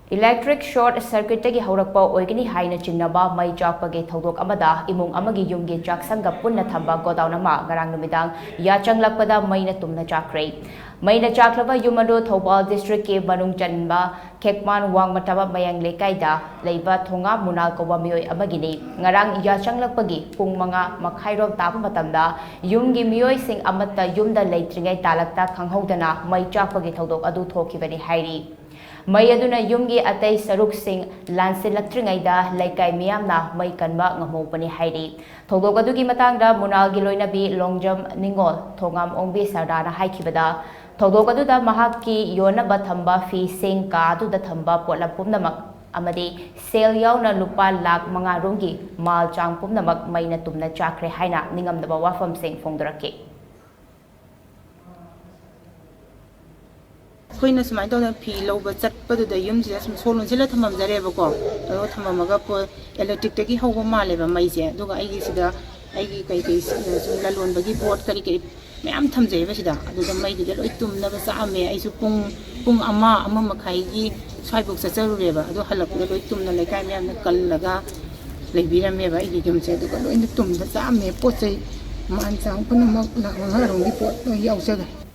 Electric short circuit tagi haurakpa oigani haina chingnaba mai chakpage thodok amada imung amagi yumgi chakshang ga punna thamba godown ama ngarang numidang ya changlakpada meina tumna chakhre meina chaklaba yumado thobal district ke manung chanba khekman wangmataba mayang lekaida leiba thonga munal koba mioi amagini ngarang ya changlakpagi pung manga makhairom tapa matamda yumgi mioi sing amatta yumda leitringai talakta khanghodana mai chakpage thodok adu thokibani hairi May aduna yumgi atay saruk sing lansilaktringaida laikay miyamna may kanba ngamopani hairi. Thodok adugi matangda munal giloy nabi longjam ningol thongam ongbi sardana haikibada. Thodok aduda mahaki yona bathamba fi sing ka aduda thamba potla pumnamak amadi sale yauna lupa lak mga rungi mal chang pumnamak may na tumna chakhre haina ningamdaba wafam sing fongdorake. Koina sumai tawna phi loba chatpadu da yum sida sum solon sila thamam jareba ko ado thamamaga po electric tagi hoba male ba mai se aduga aigi sida aigi kai kai sum lalon bagi board kari kari mayam thamjai ba sida aduda mai de loi tumna ba saame aisu pung ama makhai gi swaibuk sa charu reba ado halak loi tumna lekai mayam na kallaga leibira me ba aigi gem se aduga loi tumna saame pochai man chang punamak na ngarong gi pot yau saga